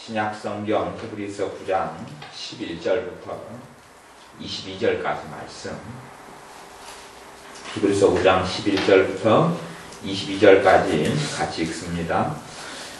신약성경 히브리서 9장 11절부터 22절까지 말씀. 히브리서 9장 11절부터 22절까지 같이 읽습니다.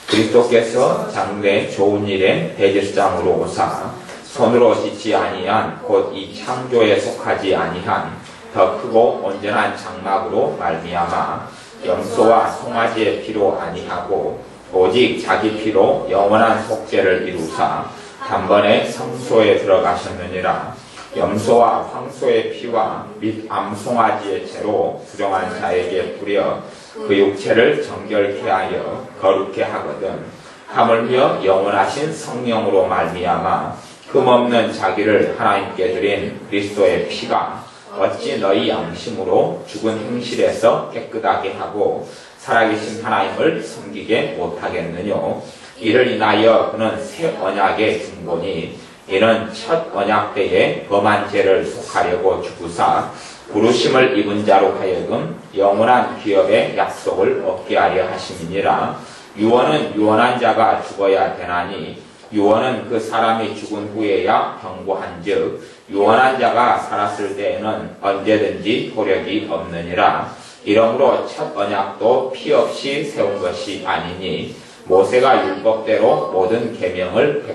그리스도께서 장래 좋은 일에 대제사장으로 오사 손으로 짓지 아니한 곧 이 창조에 속하지 아니한 더 크고 온전한 장막으로 말미암아 염소와 송아지의 피로 아니하고 오직 자기 피로 영원한 속죄를 이루사 단번에 성소에 들어가셨느니라. 염소와 황소의 피와 및 암송아지의 죄로 부정한 자에게 뿌려 그 육체를 정결케 하여 거룩케 하거든 하물며 영원하신 성령으로 말미암아 흠없는 자기를 하나님께 드린 그리스도의 피가 어찌 너희 양심으로 죽은 행실에서 깨끗하게 하고 살아계신 하나님을 섬기게 못하겠느뇨. 이를 인하여 그는 새 언약의 중보니 이는 첫 언약 때에 범한 죄를 속하려고 죽으사 부르심을 입은 자로 하여금 영원한 기업의 약속을 얻게 하려 하심이니라. 유언은 유언한 자가 죽어야 되나니 유언은 그 사람이 죽은 후에야 경고한즉 유언한 자가 살았을 때에는 언제든지 도력이 없느니라. 이러므로 첫 언약도 피 없이 세운 것이 아니니 모세가 율법대로 모든 계명을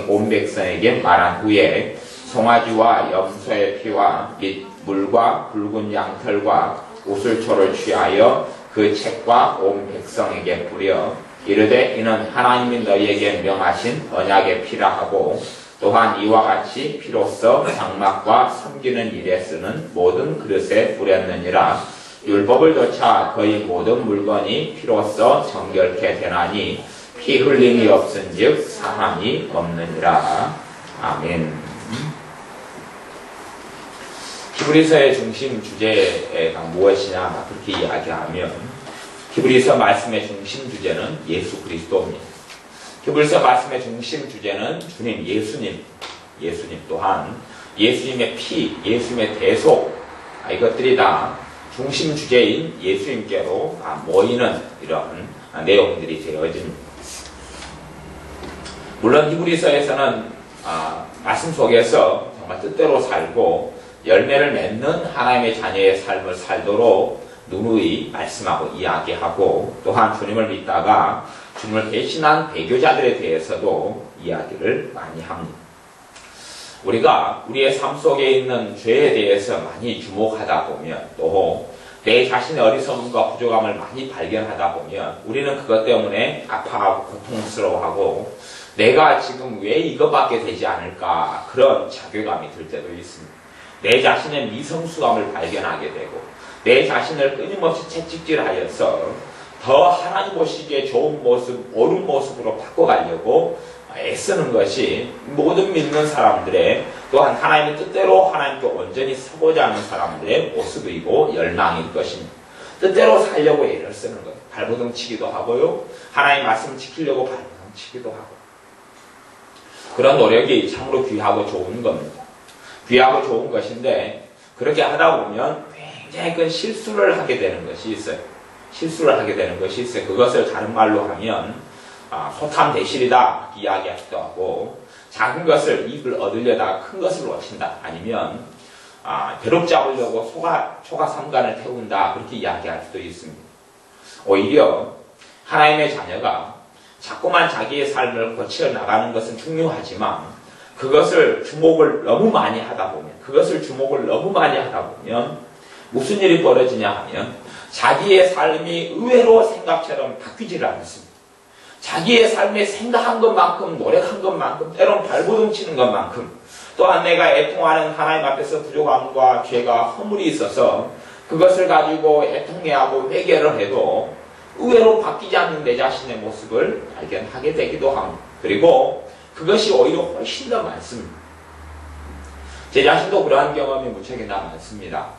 온 백성에게 말한 후에 송아지와 염소의 피와 및 물과 붉은 양털과 우슬초를 취하여 그 책과 온 백성에게 뿌려 이르되 이는 하나님이 너희에게 명하신 언약의 피라 하고 또한 이와 같이 피로써 장막과 섬기는 일에 쓰는 모든 그릇에 뿌렸느니라. 율법을 조차 거의 모든 물건이 피로써 정결케 되나니 피 흘림이 없은즉 사함이 없느니라. 아멘. 히브리서의 중심 주제가 무엇이냐 그렇게 이야기하면 히브리서 말씀의 중심 주제는 예수 그리스도입니다. 히브리서 말씀의 중심 주제는 주님 예수님 또한 예수님의 피, 예수님의 대속 이것들이 다 중심 주제인 예수님께로 모이는 이런 내용들이 되어집니다. 물론 히브리서에서는 말씀 속에서 정말 뜻대로 살고 열매를 맺는 하나님의 자녀의 삶을 살도록 누누이 말씀하고 이야기하고 또한 주님을 믿다가 주님을 배신한 배교자들에 대해서도 이야기를 많이 합니다. 우리가 우리의 삶 속에 있는 죄에 대해서 많이 주목하다 보면 또 내 자신의 어리석음과 부족함을 많이 발견하다 보면 우리는 그것 때문에 아파하고 고통스러워하고 내가 지금 왜 이것밖에 되지 않을까 그런 자괴감이 들 때도 있습니다. 내 자신의 미성숙함을 발견하게 되고 내 자신을 끊임없이 채찍질하여서 더 하나님 보시기에 좋은 모습, 옳은 모습으로 바꿔가려고 애쓰는 것이 모든 믿는 사람들의 또한 하나님의 뜻대로 하나님께 온전히 서고자 하는 사람들의 모습이고 열망일 것입니다. 뜻대로 살려고 애를 쓰는 거예요. 발버둥 치기도 하고요. 하나님의 말씀을 지키려고 발버둥 치기도 하고 그런 노력이 참으로 귀하고 좋은 겁니다. 귀하고 좋은 것인데 그렇게 하다 보면 굉장히 큰 실수를 하게 되는 것이 있어요. 그것을 다른 말로 하면 소탐대실이다 이야기하기도 하고 작은 것을 이익을 얻으려다가 큰 것을 놓친다 아니면 벼룩 잡으려고 초가 삼간을 태운다 그렇게 이야기할 수도 있습니다. 오히려 하나님의 자녀가 자꾸만 자기의 삶을 거쳐 나가는 것은 중요하지만 그것을 주목을 너무 많이 하다 보면 무슨 일이 벌어지냐 하면 자기의 삶이 의외로 생각처럼 바뀌지를 않습니다. 자기의 삶에 생각한 것만큼 노력한 것만큼 때론 발버둥 치는 것만큼 또한 내가 애통하는 하나님 앞에서 부족함과 죄가 허물이 있어서 그것을 가지고 애통해하고 회개를 해도 의외로 바뀌지 않는 내 자신의 모습을 발견하게 되기도 합니다. 그리고 그것이 오히려 훨씬 더 많습니다. 제 자신도 그러한 경험이 무척이나 많습니다.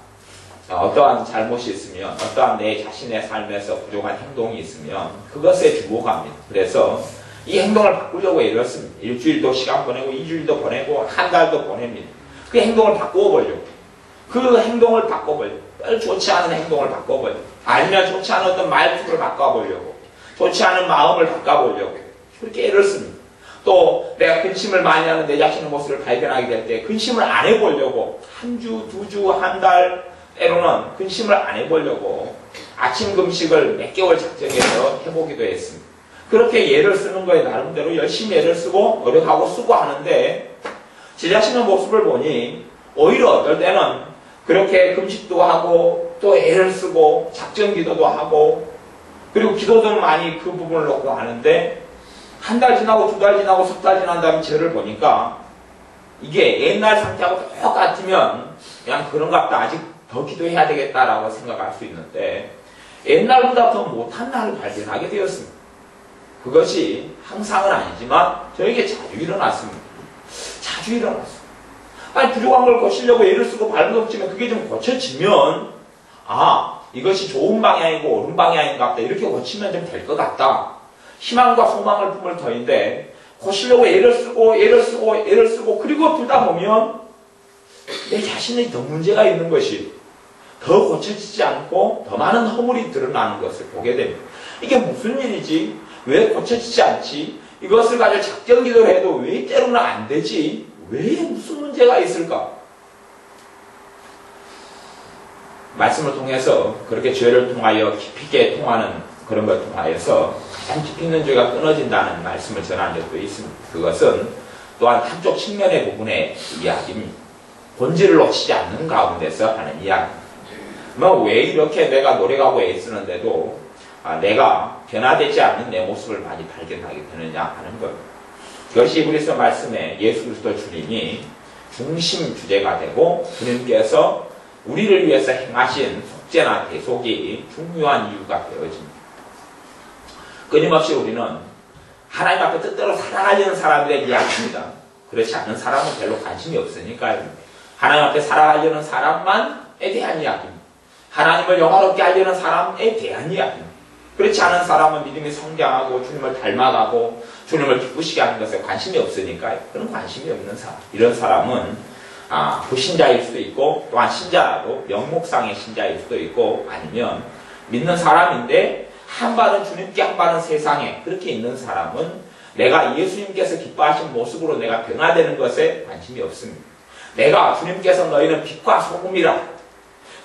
어떠한 잘못이 있으면 어떠한 내 자신의 삶에서 부족한 행동이 있으면 그것에 주목합니다. 그래서 이 행동을 바꾸려고 애를 씁니다. 일주일도 시간 보내고 2주일도 보내고 한 달도 보냅니다. 그 행동을 바꿔보려고 좋지 않은 행동을 바꿔보려고 아니면 좋지 않은 어떤 말투를 바꿔보려고 좋지 않은 마음을 바꿔보려고 그렇게 애를 씁니다. 또 내가 근심을 많이 하는 내 자신의 모습을 발견하게 될 때 근심을 안 해보려고 한 주, 두 주, 한 달 때로는 근심을 안 해보려고 아침 금식을 몇 개월 작정해서 해보기도 했습니다. 그렇게 예를 쓰는 거에 나름대로 열심히 예를 쓰고 노력하고 쓰고 하는데 제 자신의 모습을 보니 오히려 어떨 때는 그렇게 금식도 하고 또 애를 쓰고 작정 기도도 하고 그리고 기도도 많이 그 부분을 놓고 하는데 한 달 지나고 두 달 지나고 석 달 지난 다음에 저를 보니까 이게 옛날 상태하고 똑같으면 그냥 그런갑다 아직 더 기도해야 되겠다라고 생각할 수 있는데 옛날보다 더 못한 날을 발견하게 되었습니다. 그것이 항상은 아니지만 저에게 자주 일어났습니다. 자주 일어났습니다. 아니 부족한 걸 고치려고 애를 쓰고 발버둥치면 그게 좀 고쳐지면 아 이것이 좋은 방향이고 옳은 방향인가 보다 이렇게 고치면 좀 될 것 같다. 희망과 소망을 품을 터인데 고치려고 애를 쓰고 그리고 두다 보면 내 자신이 더 문제가 있는 것이 더 고쳐지지 않고 더 많은 허물이 드러나는 것을 보게 됩니다. 이게 무슨 일이지? 왜 고쳐지지 않지? 이것을 가지고 작정 기도를 해도 왜 때로는 안 되지? 왜 무슨 문제가 있을까? 말씀을 통해서 그렇게 죄를 통하여 깊이 있게 통하는 그런 걸 통하여서 가장 깊이 있는 죄가 끊어진다는 말씀을 전한 적도 있습니다. 그것은 또한 한쪽 측면의 부분의 이야기입니다. 본질을 놓치지 않는 가운데서 하는 이야기입니다. 왜 이렇게 내가 노력하고 애쓰는데도 내가 변화되지 않는 내 모습을 많이 발견하게 되느냐 하는 것. 그것이 히브리서 말씀에 예수 그리스도 주님이 중심 주제가 되고 주님께서 우리를 위해서 행하신 속죄나 대속이 중요한 이유가 되어집니다. 끊임없이 우리는 하나님 앞에 뜻대로 살아가려는 사람들의 이야기입니다. 그렇지 않은 사람은 별로 관심이 없으니까요. 하나님 앞에 살아가려는 사람만에 대한 이야기입니다. 하나님을 영화롭게 하려는 사람에 대한 이야기입니다. 그렇지 않은 사람은 믿음이 성장하고 주님을 닮아가고 주님을 기쁘시게 하는 것에 관심이 없으니까요. 그런 관심이 없는 사람. 이런 사람은 불신자일 수도 있고 또한 신자라도 명목상의 신자일 수도 있고 아니면 믿는 사람인데 한 발은 주님께 한 발은 세상에 그렇게 있는 사람은 내가 예수님께서 기뻐하신 모습으로 내가 변화되는 것에 관심이 없습니다. 내가 주님께서 너희는 빛과 소금이라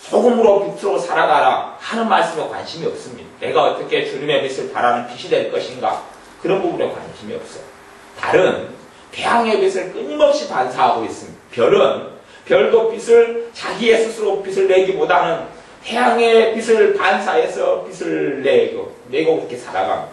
소금으로 빛으로 살아가라 하는 말씀에 관심이 없습니다. 내가 어떻게 주님의 빛을 바라는 빛이 될 것인가 그런 부분에 관심이 없어요. 달은 태양의 빛을 끊임없이 반사하고 있습니다. 별도 빛을 자기의 스스로 빛을 내기보다는 태양의 빛을 반사해서 빛을 내고 그렇게 살아갑니다.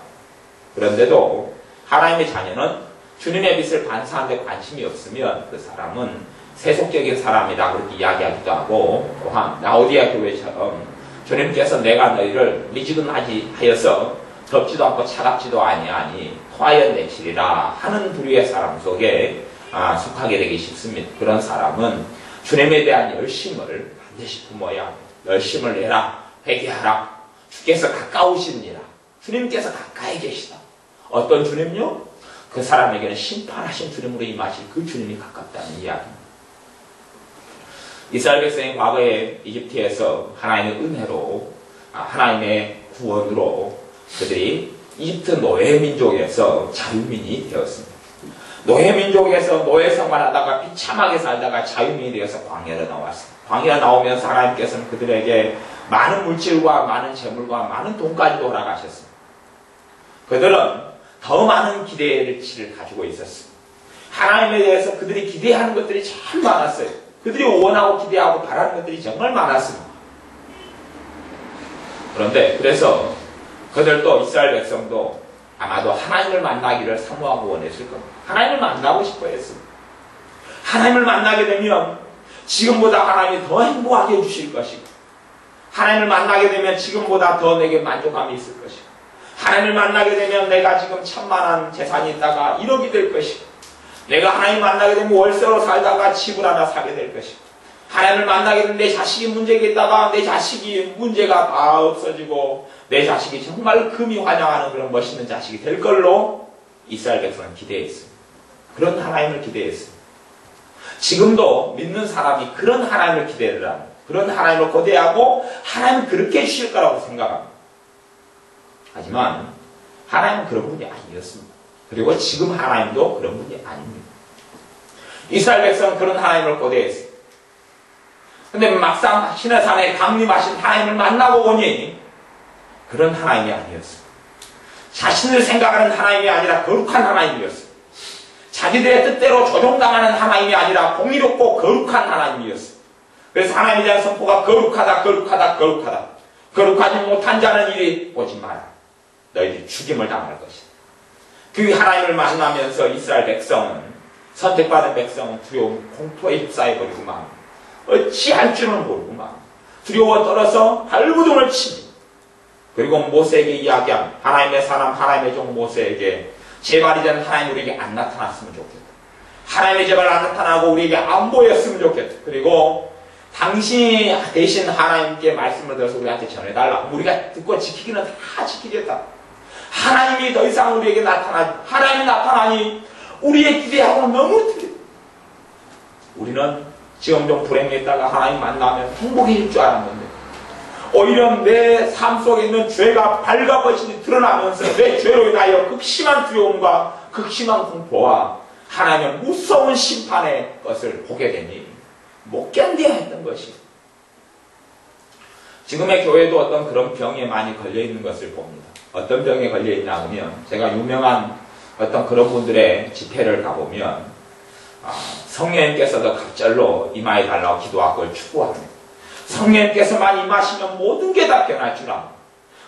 그런데도 하나님의 자녀는 주님의 빛을 반사하는데 관심이 없으면 그 사람은 세속적인 사람이다 그렇게 이야기하기도 하고 또한 라오디아 교회처럼 주님께서 내가 너희를 미지근하지 하여서 덥지도 않고 차갑지도 아니하니 토하여 내치리라 하는 부류의 사람 속에 속하게 되기 쉽습니다. 그런 사람은 주님에 대한 열심을 반드시 품어야 합니다. 열심을 내라 회개하라 주께서 가까우시니라 주님께서 가까이 계시다. 어떤 주님요? 그 사람에게는 심판하신 주님으로 임하실 그 주님이 가깝다는 이야기입니다. 이스라엘 백성이 과거에 이집트에서 하나님의 은혜로 하나님의 구원으로 그들이 이집트 노예 민족에서 자유민이 되었습니다. 노예 민족에서 노예 생활하다가 비참하게 살다가 자유민이 되어서 광야로 나왔습니다. 광야 나오면서 하나님께서는 그들에게 많은 물질과 많은 재물과 많은 돈까지 돌아가셨습니다. 그들은 더 많은 기대치를 가지고 있었습니다. 하나님에 대해서 그들이 기대하는 것들이 참 많았어요. 그들이 원하고 기대하고 바라는 것들이 정말 많았습니다. 그런데 그래서 그들도 이스라엘 백성도 아마도 하나님을 만나기를 사모하고 원했을 겁니다. 하나님을 만나고 싶어 했습니다. 하나님을 만나게 되면 지금보다 하나님이 더 행복하게 해주실 것이고 하나님을 만나게 되면 지금보다 더 내게 만족감이 있을 것이고 하나님을 만나게 되면 내가 지금 천만한 재산이 있다가 1억이 될 것이고 내가 하나님 만나게 되면 월세로 살다가 집을 하나 사게 될 것이고 하나님을 만나게 되면 내 자식이 문제가 있다가 내 자식이 문제가 다 없어지고 내 자식이 정말 금이 환영하는 그런 멋있는 자식이 될 걸로 이스라엘 백성은 기대했습니다. 그런 하나님을 기대했습니다. 지금도 믿는 사람이 그런 하나님을 기대를 합니다. 그런 하나님을 고대하고 하나님은 그렇게 해주실 거라고 생각합니다. 하지만 하나님은 그런 분이 아니었습니다. 그리고 지금 하나님도 그런 분이 아닙니다. 이스라엘 백성은 그런 하나님을 고대했어요. 근데 막상 시내산에 강림하신 하나님을 만나고 보니 그런 하나님이 아니었어요. 자신을 생각하는 하나님이 아니라 거룩한 하나님이었어요. 자기들의 뜻대로 조종당하는 하나님이 아니라 공의롭고 거룩한 하나님이었어요. 그래서 하나님에 대한 선포가 거룩하다, 거룩하다, 거룩하다. 거룩하지 못한 자는 이리 오지 마라. 너희들이 죽임을 당할 것이다. 그 하나님을 만나면서 이스라엘 백성은, 선택받은 백성은 두려움, 공포에 휩싸여버리고 막 어찌할 줄은 모르고 막 두려워 떨어서 발부둥을 치니, 그리고 모세에게 이야기한 하나님의 사람, 하나님의 종 모세에게 제발 이제는 하나님 우리에게 안 나타났으면 좋겠다. 하나님의 제발 안 나타나고 우리에게 안 보였으면 좋겠다. 그리고 당신이 대신 하나님께 말씀을 들어서 우리한테 전해달라. 우리가 듣고 지키기는 다 지키겠다. 하나님이 더 이상 우리에게 하나님이 나타나니 우리의 기대하고는 너무 틀려. 우리는 지금 좀 불행했다가 하나님 만나면 행복해질 줄 알았는데, 오히려 내 삶 속에 있는 죄가 발가벗이 드러나면서 내 죄로 인하여 극심한 두려움과 극심한 공포와 하나님의 무서운 심판의 것을 보게 되니 못 견뎌야 했던 것이, 지금의 교회도 어떤 그런 병에 많이 걸려있는 것을 봅니다. 어떤 병에 걸려있냐 하면, 제가 유명한 어떤 그런 분들의 집회를 가보면 성령님께서도 갑절로 임하여 달라고 기도하고 그걸 추구합니다. 성령님께서만 임하시면 모든 게 다 변할 줄 압니다.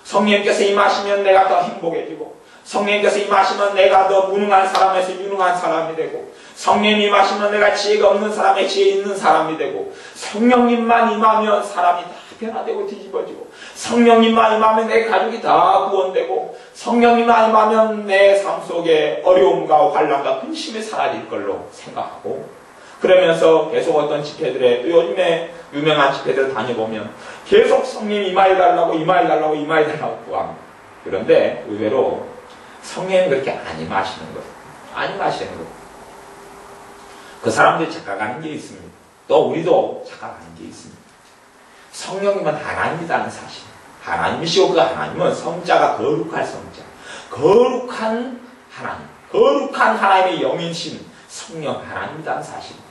성령님께서 임하시면 내가 더 행복해지고, 성령님께서 임하시면 내가 더 무능한 사람에서 유능한 사람이 되고, 성령님 임하시면 내가 지혜가 없는 사람에 지혜 있는 사람이 되고, 성령님만 임하면 사람이 다 변화되고 뒤집어지고, 성령님만 임하면 내 가족이 다 구원되고, 성령님만 임하면 내 삶 속에 어려움과 환난과 근심이 사라질 걸로 생각하고, 그러면서 계속 어떤 집회들에, 요즘에 유명한 집회들을 다녀보면 계속 성령님 임하여달라고 임하여달라고 임하여달라고 구합니다. 그런데 의외로 성령님 그렇게 안 임하시는 거예요. 안 임하시는 거예요. 그 사람들이 착각하는 게 있습니다. 또 우리도 착각하는 게 있습니다. 성령님은 하나님이라는 사실. 하나님이시고 그 하나님은 성자가 거룩할 성자, 거룩한 하나님, 거룩한 하나님의 영이신 성령 하나님이라는 사실입니다.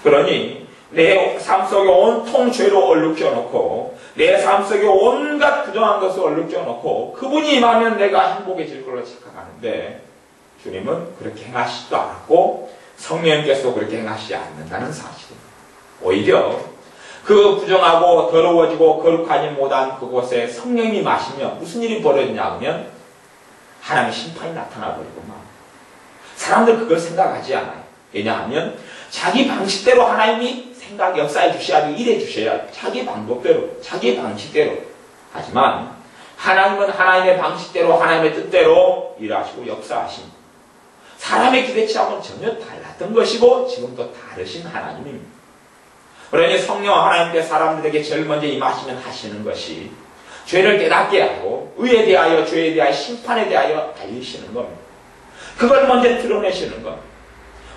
그러니 내 삶 속에 온통 죄로 얼룩져 놓고, 내 삶 속에 온갖 부정한 것을 얼룩져 놓고 그분이 임하면 내가 행복해질 걸로 착각하는데, 주님은 그렇게 행하시지도 않았고 성령님께서도 그렇게 행하시지 않는다는 사실입니다. 오히려 그 부정하고 더러워지고 거룩하지 못한 그곳에 성령님이 마시면 무슨 일이 벌어지냐 하면 하나님의 심판이 나타나 버리고 막 사람들 그걸 생각하지 않아요. 왜냐하면 자기 방식대로 하나님이 생각 역사해 주셔야 하고 일해 주셔야 해요. 자기 방법대로, 자기 방식대로. 하지만 하나님은 하나님의 방식대로, 하나님의 뜻대로 일하시고 역사하십니다. 사람의 기대치하고는 전혀 달랐던 것이고 지금도 다르신 하나님입니다. 그러니 성령 하나님께 사람들에게 제일 먼저 임하시면 하시는 것이 죄를 깨닫게 하고 의에 대하여, 죄에 대하여, 심판에 대하여 알리시는 겁니다. 그걸 먼저 드러내시는 겁니다.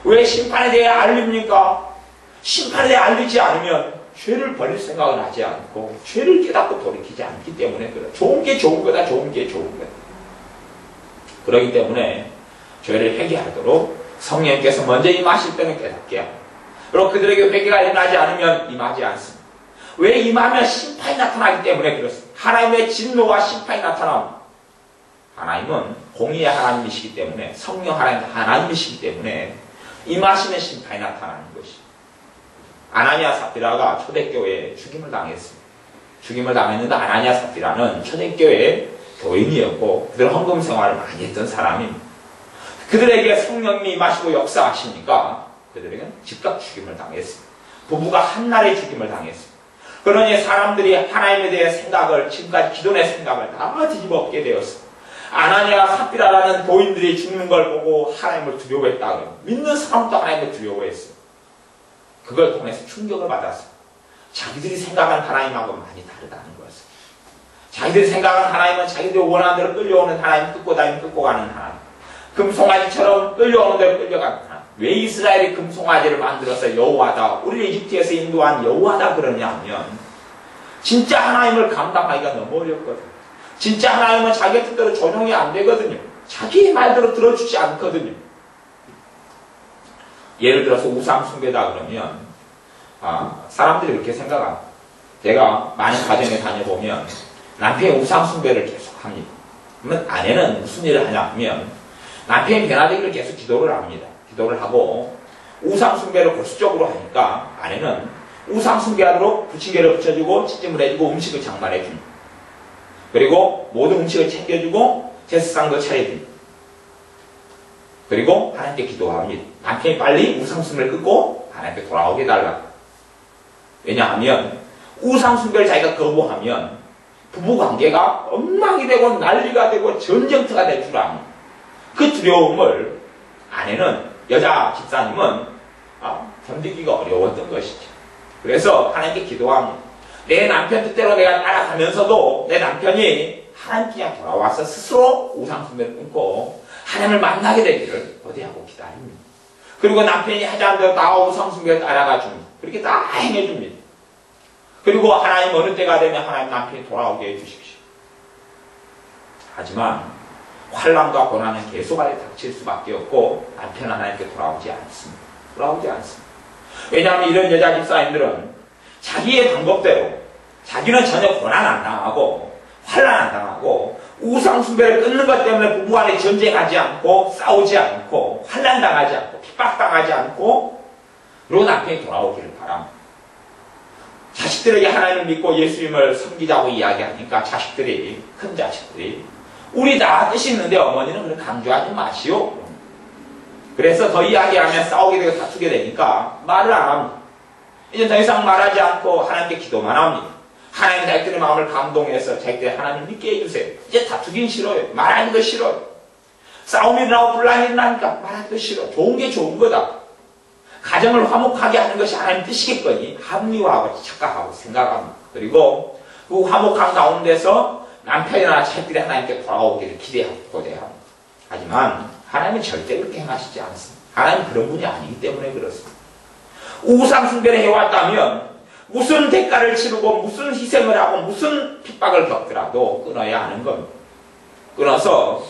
왜 심판에 대해 알립니까? 심판에 대해 알리지 않으면 죄를 버릴 생각을 하지 않고 죄를 깨닫고 돌이키지 않기 때문에 그래요. 좋은 게 좋은 거다, 좋은 게 좋은 거다. 그렇기 때문에 죄를 회개하도록 성령님께서 먼저 임하실 때는 깨닫게 하고, 그리고 그들에게 회개가 일어나지 않으면 임하지 않습니다. 왜 임하면 심판이 나타나기 때문에 그렇습니다. 하나님의 진노와 심판이 나타납니다. 하나님은 공의의 하나님이시기 때문에, 성령 하나님이시기 때문에 임하시는 심판이 나타나는 것이. 아나니아 삽비라가 초대교회에 죽임을 당했습니다. 죽임을 당했는데 아나니아 삽비라는 초대교회 교인이었고 그들은 헌금 생활을 많이 했던 사람입니다. 그들에게 성령님이 임하시고 역사하시니까 그들에게는 즉각 죽임을 당했습니다. 부부가 한날에 죽임을 당했습니다. 그러니 사람들이 하나님에 대해 생각을, 지금까지 기존의 생각을 다 뒤집어 엎게 되었습니다. 아나니아 삽비라라는 교인들이 죽는 걸 보고 하나님을 두려워했다고요. 믿는 사람도 하나님을 두려워했어요. 그걸 통해서 충격을 받았어요. 자기들이 생각하는 하나님하고 많이 다르다는 것을. 자기들이 생각하는 하나님은 자기들이 원하는 대로 끌려오는 하나님, 끌고 다니면 끌고 가는 하나님. 금송아지처럼 끌려오는 대로 끌려가는 하나님. 왜 이스라엘이 금송아지를 만들어서 여호와다, 우리를 이집트에서 인도한 여호와다 그러냐 하면 진짜 하나님을 감당하기가 너무 어렵거든요. 진짜 하나님은 자기 뜻대로 조정이 안 되거든요. 자기의 말대로 들어주지 않거든요. 예를 들어서 우상 숭배다 그러면 사람들이 그렇게 생각합니다. 제가 많은 가정에 다녀보면 남편이 우상 숭배를 계속합니다. 그러면 아내는 무슨 일을 하냐 하면 남편이 변화되기를 계속 기도를 합니다. 기도를 하고 우상 숭배를 골수적으로 하니까 아내는 우상 숭배하도록 부침개를 붙여주고 찌짐을 해주고 음식을 장만해줍니다. 그리고 모든 음식을 챙겨주고 제사상도 차려줍니다. 그리고 하나님께 기도합니다. 남편이 빨리 우상 숭배를 끊고 하나님께 돌아오게 해달라. 왜냐하면 우상 숭배를 자기가 거부하면 부부관계가 엉망이 되고 난리가 되고 전쟁터가 될 줄 압니다. 그 두려움을 아내는, 여자 집사님은 견디기가 어려웠던 것이죠. 그래서 하나님께 기도합니다. 내 남편 뜻대로 내가 따라가면서도 내 남편이 하나님께 돌아와서 스스로 우상 숭배를 끊고 하나님을 만나게 되기를 거대하고 기다립니다. 그리고 남편이 하지 않은 대로 다 우상 숭배를 따라가 줍니다. 그렇게 다 행해줍니다. 그리고 하나님 어느 때가 되면 하나님 남편이 돌아오게 해주십시오. 하지만 환난과 고난은 계속하게 닥칠 수밖에 없고 남편은 하나님께 돌아오지 않습니다. 돌아오지 않습니다. 왜냐하면 이런 여자 집사님들은 자기의 방법대로 자기는 전혀 고난 안 당하고 환난 안 당하고 우상 숭배를 끊는 것 때문에 부부간에 전쟁하지 않고 싸우지 않고 환난 당하지 않고 핍박당하지 않고 그리고 남편이 돌아오기를 바랍니다. 자식들에게 하나님을 믿고 예수님을 섬기자고 이야기하니까 자식들이, 큰 자식들이 우리 다 뜻이 있는데 어머니는 그렇게 강조하지 마시오. 그래서 더 이야기하면 싸우게 되고 다투게 되니까 말을 안 합니다. 이제 더 이상 말하지 않고 하나님께 기도만 합니다. 하나님 자기들의 마음을 감동해서 자기들이 하나님 믿게 해주세요. 이제 다투긴 싫어요. 말하기도 싫어요. 싸움이 일어나고 분란이 일어나니까 말하기도 싫어. 좋은 게 좋은 거다. 가정을 화목하게 하는 것이 하나님 뜻이겠거니 합리화하고 착각하고 생각합니다. 그리고 그 화목한 가운데서 남편이나 자식들이 하나님께 돌아오기를 기대하고 고대합니다. 하지만 하나님은 절대 그렇게 행하시지 않습니다. 하나님은 그런 분이 아니기 때문에 그렇습니다. 우상 숭배를 해왔다면 무슨 대가를 치르고 무슨 희생을 하고 무슨 핍박을 겪더라도 끊어야 하는 겁니다. 끊어서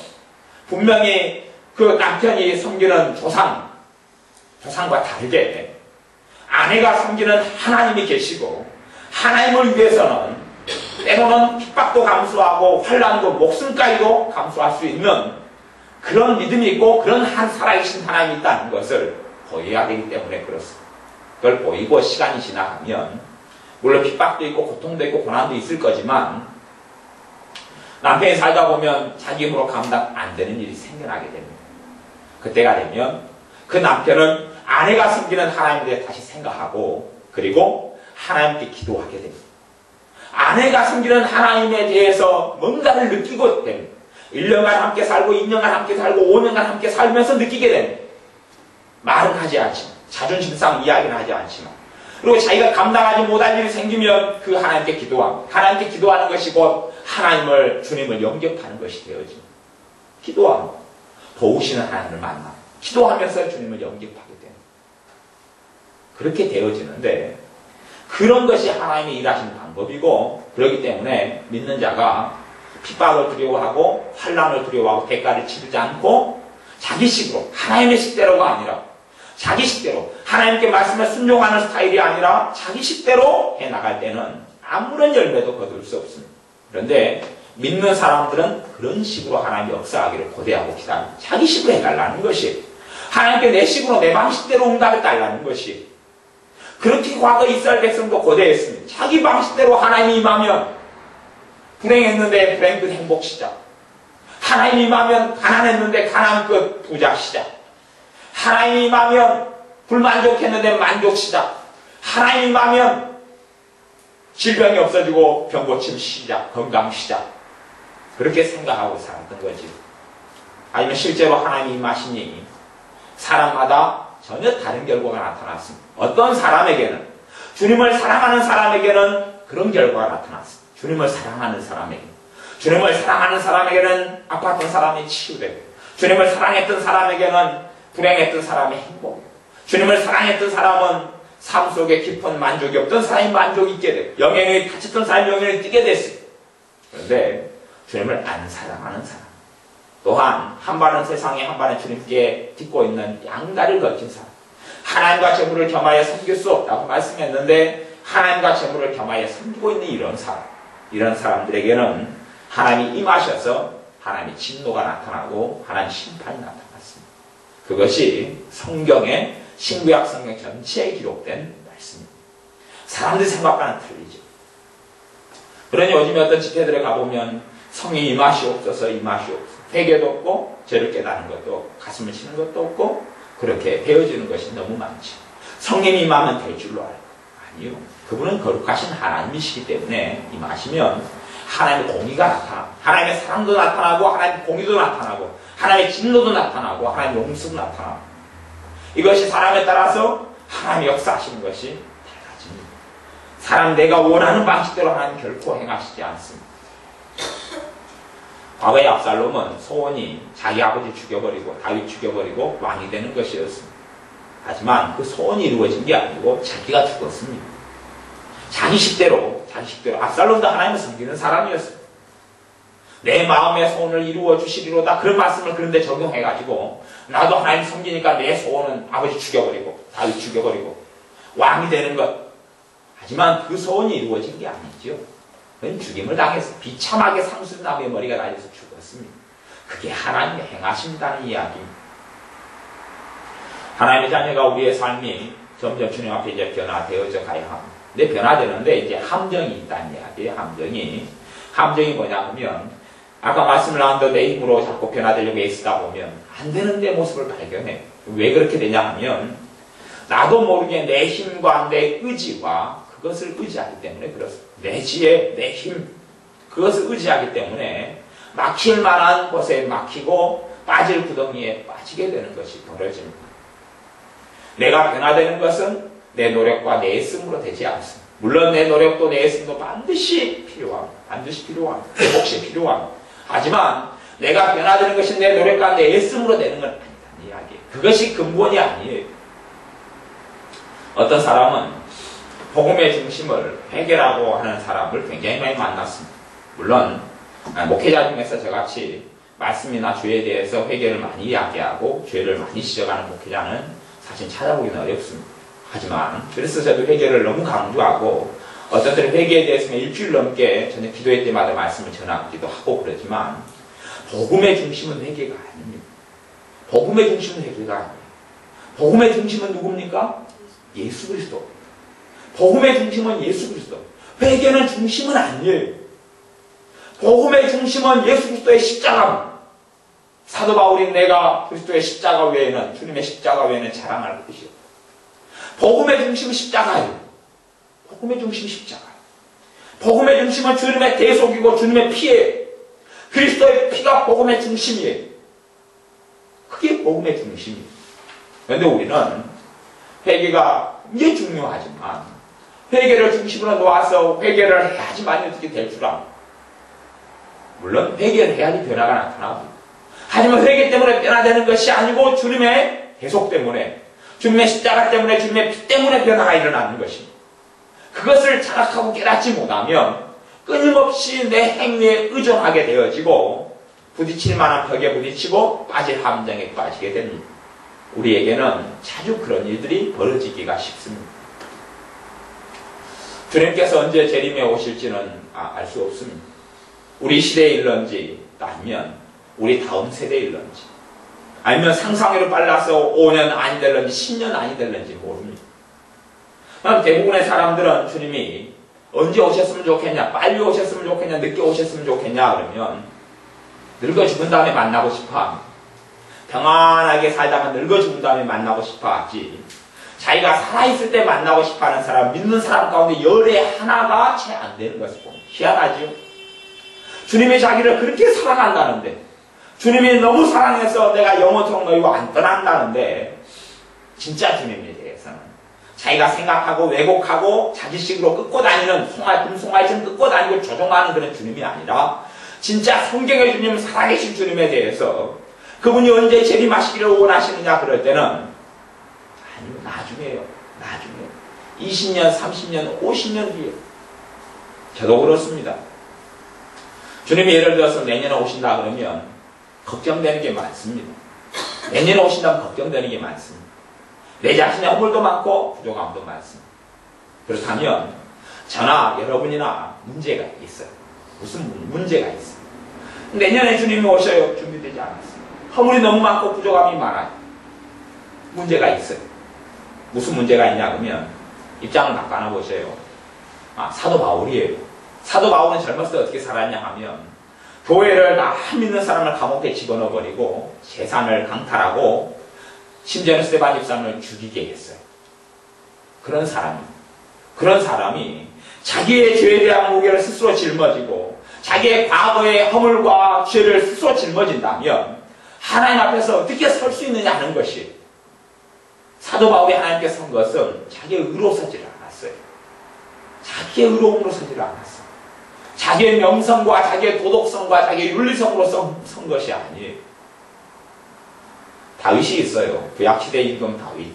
분명히 그 남편이 섬기는 조상과 다르게 아내가 섬기는 하나님이 계시고 하나님을 위해서는 때로는 핍박도 감수하고 환난도 목숨까지도 감수할 수 있는 그런 믿음이 있고 그런 한 살아계신 하나님이 있다는 것을 보여야 되기 때문에 그렇습니다. 그걸 보이고 시간이 지나가면 물론 핍박도 있고 고통도 있고 고난도 있을 거지만 남편이 살다 보면 자기 힘으로 감당 안 되는 일이 생겨나게 됩니다. 그때가 되면 그 남편은 아내가 섬기는 하나님에 대해 다시 생각하고 그리고 하나님께 기도하게 됩니다. 아내가 섬기는 하나님에 대해서 뭔가를 느끼고 됩니다. 1년간 함께 살고 2년간 함께 살고 5년간 함께 살면서 느끼게 됩니다. 말은 하지 않지만 자존심상 이야기는 하지 않지만 그리고 자기가 감당하지 못할 일이 생기면 그 하나님께 기도합니다. 하나님께 기도하는 것이 곧 주님을 영접하는 것이 되어집니다. 기도합니다. 도우시는 하나님을 만나 기도하면서 주님을 영접하게 됩니다. 그렇게 되어지는데 그런 것이 하나님이 일하시는 방법이고 그렇기 때문에 믿는 자가 핍박을 두려워하고 환난을 두려워하고 대가를 치르지 않고 자기 식으로 하나님의 식대로가 아니라 자기 식대로 하나님께 말씀에 순종하는 스타일이 아니라 자기 식대로 해나갈 때는 아무런 열매도 거둘 수 없습니다. 그런데 믿는 사람들은 그런 식으로 하나님이 역사하기를 고대하고 기다립니다. 자기 식으로 해달라는 것이 하나님께 내 식으로 내 방식대로 응답해 달라는 것이 그렇게 과거 이스라엘 백성도 고대했습니다. 자기 방식대로 하나님이 임하면 불행했는데 불행 끝 행복 시작. 하나님이 임하면 가난했는데 가난 끝 부자 시작. 하나님이 임하면 불만족했는데 만족 시작. 하나님이 임하면 질병이 없어지고 병 고침 시작. 건강 시작. 그렇게 생각하고 살았던 거지. 아니면 실제로 하나님이 임하시니 사람마다 전혀 다른 결과가 나타났습니다. 어떤 사람에게는 주님을 사랑하는 사람에게는 그런 결과가 나타났습니다. 주님을 사랑하는 사람에게는 아팠던 사람이 치유되고 주님을 사랑했던 사람에게는 불행했던 사람이 행복 주님을 사랑했던 사람은 삶 속에 깊은 만족이 없던 사람이 만족이 있게 되고 영향이 다쳤던 사람이 영향을 띠게 됐어요. 그런데 주님을 안 사랑하는 사람 또한 한 발은 세상에 한 발은 주님께 딛고 있는 양다리를 거친 사람. 하나님과 재물을 겸하여 섬길 수 없다고 말씀했는데 하나님과 재물을 겸하여 섬기고 있는 이런 사람들에게는 하나님이 임하셔서 하나님의 진노가 나타나고 하나님의 심판이 나타났습니다. 그것이 성경의 신구약 성경 전체에 기록된 말씀입니다. 사람들 생각과는 틀리죠. 그러니 요즘에 어떤 집회들에 가보면 성령 임하시옵소서 임하시옵소서 회개도 없고 죄를 깨닫는 것도 없고 가슴을 치는 것도 없고 그렇게 배워지는 것이 너무 많죠. 성령이 임하면 될 줄로 알고 아니요. 그분은 거룩하신 하나님이시기 때문에 임하시면 하나님의 공의가 나타나고 하나님의 사랑도 나타나고 하나님의 공의도 나타나고 하나님의 진노도 나타나고 하나님의 용서도 나타나고 이것이 사람에 따라서 하나님의 역사하시는 것이 달라집니다. 사람 내가 원하는 방식대로 하나님 결코 행하시지 않습니다. 과거의 압살롬은 소원이 자기 아버지 죽여버리고 다윗 죽여버리고 왕이 되는 것이었습니다. 하지만 그 소원이 이루어진 게 아니고 자기가 죽었습니다. 자기 식대로 압살롬도 하나님을 섬기는 사람이었습니다. 내 마음의 소원을 이루어 주시리로다 그런 말씀을 그런데 적용해가지고 나도 하나님 섬기니까 내 소원은 아버지 죽여버리고 다윗 죽여버리고 왕이 되는 것. 하지만 그 소원이 이루어진 게 아니죠. 그건 죽임을 당해서 비참하게 상술나무의 머리가 날려서 죽었습니다. 그게 하나님의 행하신다는 이야기입니다. 하나님의 자녀가 우리의 삶이 점점 주님 앞에 이제 변화되어져 가야 합니다. 근데 변화되는데 이제 함정이 있다는 이야기예요. 함정이 뭐냐 하면 아까 말씀을 나눴는데 내 힘으로 자꾸 변화되려고 애쓰다 보면 안 되는 내 모습을 발견해. 왜 그렇게 되냐 하면 나도 모르게 내 힘과 내 의지와 그것을 의지하기 때문에 그렇습니다. 내 지혜, 내 힘 그것을 의지하기 때문에 막힐 만한 곳에 막히고 빠질 구덩이에 빠지게 되는 것이 벌어집니다. 내가 변화되는 것은 내 노력과 내 애씀으로 되지 않습니다. 물론 내 노력도 내 애씀도 반드시 필요합니다. 내 몫이 필요합니다. 하지만 내가 변화되는 것이 내 노력과 내 애씀으로 되는 건 아니다는 이야기예요. 그것이 근본이 아니에요. 어떤 사람은 복음의 중심을 회개라고 하는 사람을 굉장히 많이 만났습니다. 물론 목회자 중에서 저같이 말씀이나 죄에 대해서 회개를 많이 이야기하고 죄를 많이 지적하는 목회자는 사실 찾아보기는 어렵습니다. 하지만 그래서 저도 회개를 너무 강조하고 어떤 때는 회개에 대해서는 일주일 넘게 저는 기도회 때마다 말씀을 전하기도 하고 그러지만 복음의 중심은 회개가 아닙니다. 복음의 중심은 회개가 아니에요. 복음의 중심은 누굽니까? 예수 그리스도. 복음의 중심은 예수 그리스도. 회개는 중심은 아니에요. 복음의 중심은 예수 그리스도의 십자가입니다. 사도 바울이 내가 그리스도의 십자가 외에는 주님의 십자가 외에는 자랑할 것이 없다. 복음의 중심은 십자가예요. 복음의 중심이 십자가예요. 복음의 중심은 주님의 대속이고 주님의 피예요. 그리스도의 피가 복음의 중심이에요. 그게 복음의 중심이에요. 그런데 우리는 회개가 이게 중요하지만 회개를 중심으로 놓아서 회개를 해야지만 어떻게 될 줄 압니다. 물론 회개를 해야지 변화가 나타나고 하지만 회개 때문에 변화되는 것이 아니고 주님의 대속 때문에 주님의 십자가 때문에 주님의 피 때문에 변화가 일어나는 것입니다. 그것을 자각하고 깨닫지 못하면 끊임없이 내 행위에 의존하게 되어지고 부딪힐 만한 벽에 부딪히고 빠질 함정에 빠지게 됩니다. 우리에게는 자주 그런 일들이 벌어지기가 쉽습니다. 주님께서 언제 재림에 오실지는 알 수 없습니다. 우리 시대에 일런지 아니면 우리 다음 세대에 일런지 아니면 상상으로 빨라서 5년 아니 될런지 10년 아니 될런지 모릅니다. 대부분의 사람들은 주님이 언제 오셨으면 좋겠냐, 빨리 오셨으면 좋겠냐, 늦게 오셨으면 좋겠냐 그러면 늙어 죽은 다음에 만나고 싶어 합니다. 평안하게 살다가 늙어 죽은 다음에 만나고 싶어 하지 자기가 살아있을 때 만나고 싶어 하는 사람, 믿는 사람 가운데 열에 하나가 채 안 되는 것을 보면 희한하죠. 주님이 자기를 그렇게 사랑한다는데 주님이 너무 사랑해서 내가 영원토록 너희와 안 떠난다는데 진짜 주님에 대해서는 자기가 생각하고 왜곡하고 자기식으로 끄고 다니는 금송아지처럼 끄고 다니고 조종하는 그런 주님이 아니라 진짜 성경의 주님, 살아계신 주님에 대해서 그분이 언제 재림하시기를 원하시느냐 그럴 때는 아니요, 나중에요. 20년, 30년, 50년 뒤에. 저도 그렇습니다. 주님이 예를 들어서 내년에 오신다 그러면 걱정되는 게 많습니다. 내년에 오신다면 걱정되는 게 많습니다. 내 자신의 허물도 많고 부족함도 많습니다. 그렇다면 저나 여러분이나 문제가 있어요. 무슨 문제가 있어요. 내년에 주님이 오셔요. 준비되지 않았어요. 허물이 너무 많고 부족함이 많아요. 문제가 있어요. 무슨 문제가 있냐 그러면 입장을 바꿔 보세요. 사도 바울이에요. 사도 바울은 젊었을 때 어떻게 살았냐 하면 교회를 다 믿는 사람을 감옥에 집어넣어버리고 재산을 강탈하고 심지어는 스데반 집사람을 죽이게 했어요. 그런 사람이 자기의 죄에 대한 무게를 스스로 짊어지고 자기의 과거의 허물과 죄를 스스로 짊어진다면 하나님 앞에서 어떻게 설 수 있느냐 하는 것이, 사도 바울이 하나님께 선 것은 자기의 의로 서지를 않았어요. 자기의 의로움으로 서지를 않았어요. 자기의 명성과 자기의 도덕성과 자기의 윤리성으로 선 것이 아니에요. 다윗이 있어요. 구약시대 임금 다윗.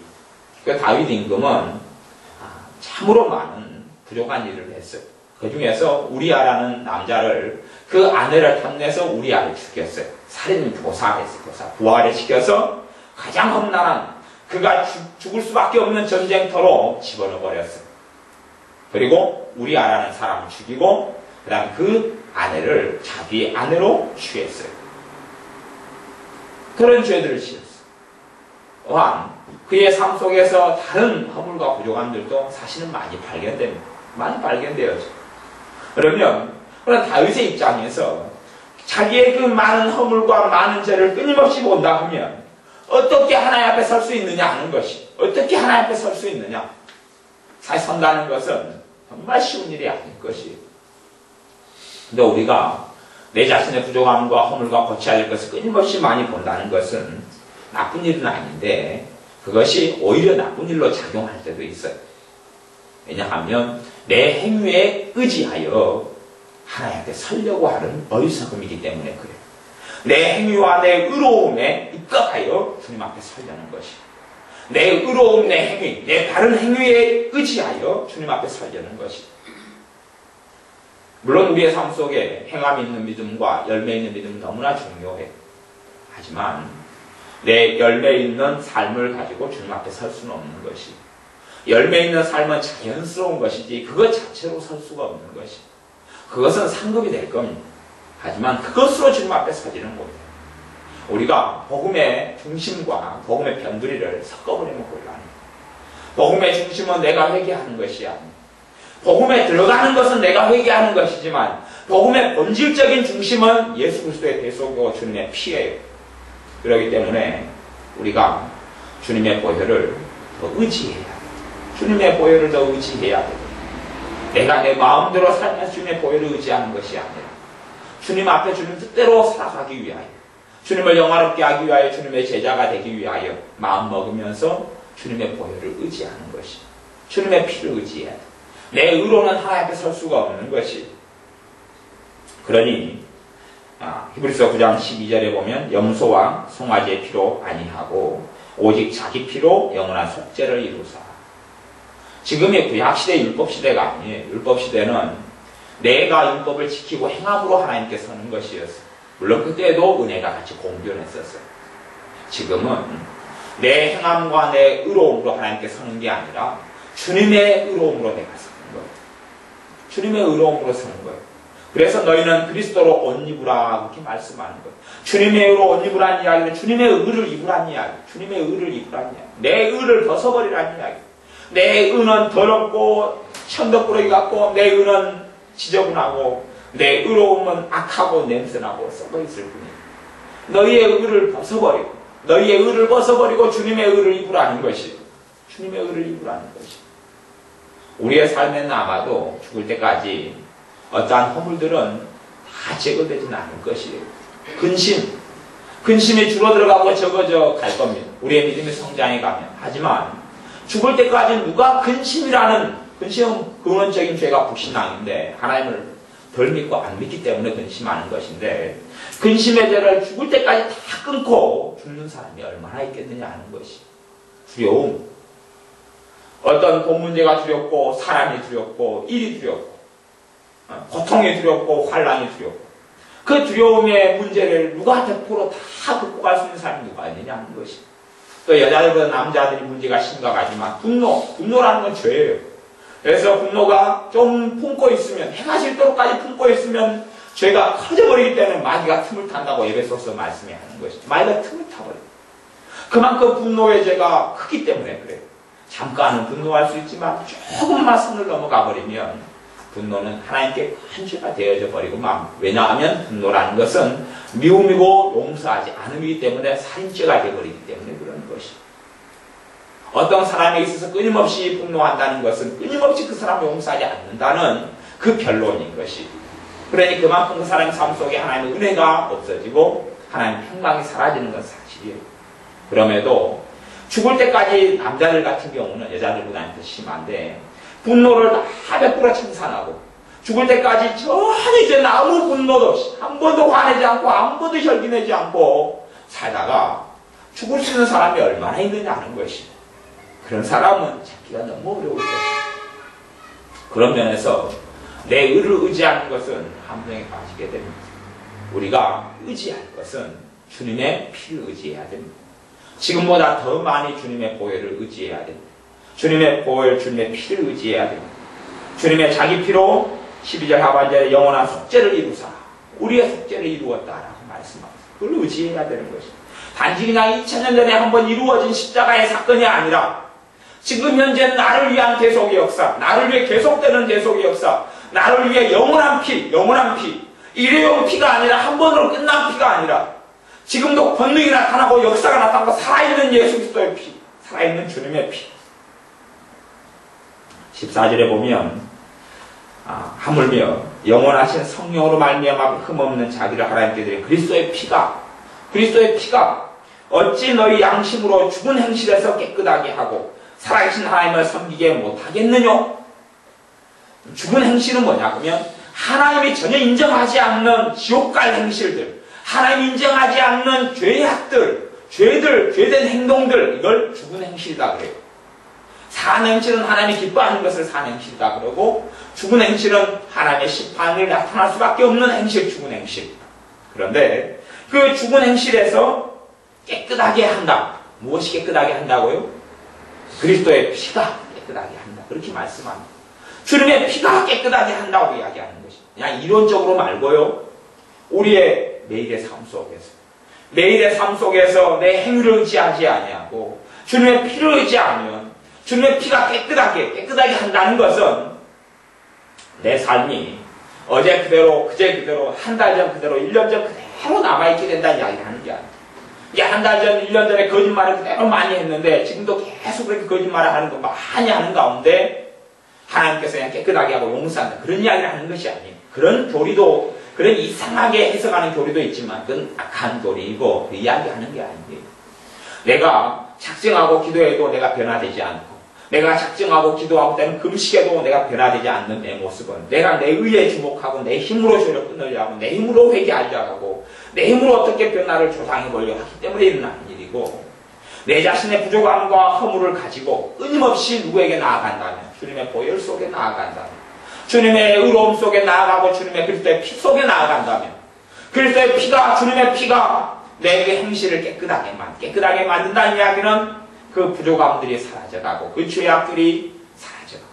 그 다윗 임금은 참으로 많은 부족한 일을 했어요. 그 중에서 우리아라는 남자를, 그 아내를 탐내서 우리아를 죽였어요. 살인 교사했어요. 부활을 시켜서 가장 험난한, 그가 죽을 수밖에 없는 전쟁터로 집어넣어버렸어요. 그리고 우리아라는 사람을 죽이고 그 다음 그 아내를 자기의 아내로 취했어요. 그런 죄들을 지었어요. 또한 그의 삶 속에서 다른 허물과 부족함들도 사실은 많이 발견됩니다. 많이 발견돼요. 그러면 다윗의 입장에서 자기의 그 많은 허물과 많은 죄를 끊임없이 본다 하면 어떻게 하나님 앞에 설 수 있느냐 하는 것이, 어떻게 하나님 앞에 설 수 있느냐, 사실 선다는 것은 정말 쉬운 일이 아닐 것이에요. 근데 우리가 내 자신의 부족함과 허물과 고쳐야 될 것을 끊임없이 많이 본다는 것은 나쁜 일은 아닌데 그것이 오히려 나쁜 일로 작용할 때도 있어요. 왜냐하면 내 행위에 의지하여 하나님 앞에 서려고 하는 어리석음이기 때문에 그래요. 내 행위와 내 의로움에 입각하여 주님 앞에 서려는 것이, 내 의로움, 내 행위, 내 바른 행위에 의지하여 주님 앞에 서려는 것이. 물론 우리의 삶 속에 행함이 있는 믿음과 열매 있는 믿음은 너무나 중요해요. 하지만 내 열매 있는 삶을 가지고 주님 앞에 설 수는 없는 것이, 열매 있는 삶은 자연스러운 것이지 그것 자체로 설 수가 없는 것이, 그것은 상급이 될 겁니다. 하지만 그것으로 주님 앞에 서지는 못해요. 우리가 복음의 중심과 복음의 변두리를 섞어버리면 곤란해요. 복음의 중심은 내가 회개하는 것이 아니에요. 복음에 들어가는 것은 내가 회개하는 것이지만 복음의 본질적인 중심은 예수 그리스도의 대속이고 주님의 피예요. 그렇기 때문에 우리가 주님의 보혈을 더 의지해야 돼요. 주님의 보혈을 더 의지해야 돼요. 내가 내 마음대로 살면서 주님의 보혈을 의지하는 것이 아니라 주님 앞에 주님 뜻대로 살아가기 위하여, 주님을 영화롭게 하기 위하여, 주님의 제자가 되기 위하여 마음 먹으면서 주님의 보혈을 의지하는 것이, 주님의 피를 의지해야 돼. 내 의로는 하나님 앞에 설 수가 없는 것이. 그러니 히브리서 9장 12절에 보면 염소와 송아지의 피로 아니하고 오직 자기 피로 영원한 속죄를 이루사. 지금의 구약시대 율법시대가 아니에요. 율법시대는 내가 율법을 지키고 행함으로 하나님께 서는 것이었어요. 물론 그때도 은혜가 같이 공존했었어요. 지금은 내 행함과 내 의로움으로 하나님께 서는 게 아니라 주님의 의로움으로 내가 서는 거예요. 주님의 의로움으로 서는 거예요. 그래서 너희는 그리스도로 옷 입으라 그렇게 말씀하는 거예요. 주님의 의로 옷 입으라는 이야기는 주님의 의를 입으라는 이야기, 주님의 의를 입으라는 이야기, 내 의를 벗어버리라는 이야기. 내 의는 더럽고 천덕꾸러기 같고 내 의는 지저분하고 내 의로움은 악하고 냄새나고 썩어있을 뿐이에요. 너희의 의를 벗어버리고, 너희의 의를 벗어버리고 주님의 의를 입으라는 것이, 주님의 의를 입으라는 것이. 우리의 삶에는 아마도 죽을 때까지 어떠한 허물들은 다 제거되지는 않을 것이에요. 근심이 줄어들어가고 적어져 갈 겁니다. 우리의 믿음의 성장해 가면. 하지만 죽을 때까지 누가 근심은 근원적인 죄가 불신앙인데 하나님을 덜 믿고 안 믿기 때문에 근심하는 것인데, 근심의 죄를 죽을 때까지 다 끊고 죽는 사람이 얼마나 있겠느냐 하는 것이. 두려움. 어떤 돈 문제가 두렵고, 사람이 두렵고, 일이 두렵고, 고통이 두렵고, 환란이 두렵고, 그 두려움의 문제를 누가 100% 다 극복할 수 있는 사람이 누가 있느냐는 것이. 또 여자들보다 남자들이 문제가 심각하지만 분노라는 건 죄예요. 그래서 분노가 좀 품고 있으면, 해가 질도록까지 품고 있으면 죄가 커져버리기 때문에 마귀가 틈을 탄다고 에베소서 말씀이 하는 것이. 마귀가 틈을 타버려요. 그만큼 분노의 죄가 크기 때문에 그래요. 잠깐은 분노할 수 있지만 조금만 선을 넘어가 버리면 분노는 하나님께 큰 죄가 되어져 버리고 왜냐하면 분노라는 것은 미움이고 용서하지 않음이기 때문에 살인죄가 되어버리기 때문에 그런 것이. 어떤 사람에 있어서 끊임없이 분노한다는 것은 끊임없이 그 사람을 용서하지 않는다는 그 결론인 것이. 그러니 그만큼 그 사람의 삶 속에 하나님의 은혜가 없어지고 하나님의 평강이 사라지는 건 사실이에요. 그럼에도 죽을 때까지 남자들 같은 경우는 여자들보다는 더 심한데 분노를 다 100% 청산하고 죽을 때까지 전혀 이제 아무 분노도 없이 한 번도 화내지 않고 한 번도 혈기내지 않고 살다가 죽을 수 있는 사람이 얼마나 있느냐는 것이. 그런 사람은 찾기가 너무 어려울 것이다. 그런 면에서 내 의를 의지하는 것은 함정에 빠지게 됩니다. 우리가 의지할 것은 주님의 피를 의지해야 됩니다. 지금보다 더 많이 주님의 보혈을 의지해야 됩니다. 주님의 보혈, 주님의 피를 의지해야 됩니다. 주님의 자기 피로 12절 하반절에 영원한 속죄를 이루사 우리의 속죄를 이루었다라고 말씀합니다. 그걸 의지해야 되는 것입니다. 단지 그냥 2000년 전에 한번 이루어진 십자가의 사건이 아니라 지금 현재 나를 위한 계속의 역사, 나를 위해 계속되는 계속의 역사, 나를 위해 영원한 피, 일회용 피가 아니라 한 번으로 끝난 피가 아니라 지금도 권능이 나타나고 역사가 나타나고 살아있는 예수 그리스도의 피, 살아있는 주님의 피. 14절에 보면 하물며 영원하신 성령으로 말미암아 흠없는 자기를 하나님께 드린 그리스도의 피가 어찌 너희 양심으로 죽은 행실에서 깨끗하게 하고 살아계신 하나님을 섬기게 못하겠느냐? 죽은 행실은 뭐냐? 그러면 하나님이 전혀 인정하지 않는 지옥 갈 행실들, 하나님이 인정하지 않는 죄악들, 죄된 행동들, 이걸 죽은 행실이다 그래요. 산 행실은 하나님이 기뻐하는 것을 산 행실이다 그러고 죽은 행실은 하나님의 심판이 나타날 수밖에 없는 행실, 죽은 행실. 그런데 그 죽은 행실에서 깨끗하게 한다. 무엇이 깨끗하게 한다고요? 그리스도의 피가 깨끗하게 한다. 그렇게 말씀합니다. 주님의 피가 깨끗하게 한다고 이야기하는 것이. 그냥 이론적으로 말고요. 우리의 매일의 삶 속에서 내 행위를 의지하지 아니하고 주님의 피를 의지하면 주님의 피가 깨끗하게 한다는 것은 내 삶이 어제 그대로, 그제 그대로, 한 달 전 그대로, 1년 전 그대로 남아있게 된다는 이야기를 하는 게 아니에요. 이게 한 달 전, 1년 전에 거짓말을 그대로 많이 했는데 지금도 계속 그렇게 거짓말을 하는 거 많이 하는 가운데 하나님께서 그냥 깨끗하게 하고 용서한다. 그런 이야기를 하는 것이 아니에요. 그런 교리도, 그런 이상하게 해석하는 교리도 있지만 그건 악한 교리이고 그 이야기하는 게 아니에요. 내가 작정하고 기도해도 내가 변화되지 않고 내가 작정하고 기도하고 때는 금식해도 내가 변화되지 않는 내 모습은 내가 내 의에 주목하고 내 힘으로 죄를 끊으려 하고 내 힘으로 회개하려 하고 내 힘으로 어떻게 변화를 조상해 보려 하기 때문에 일어나는 일이고 내 자신의 부족함과 허물을 가지고 끊임없이 누구에게 나아간다면 주님의 보혈 속에 나아간다면 주님의 의로움 속에 나아가고 주님의 그리스도의 피 속에 나아간다면 그리스도의 피가 주님의 피가 내 행실을 깨끗하게 만든다는 이야기는 그 부족함들이 사라져가고 그 죄악들이 사라져가고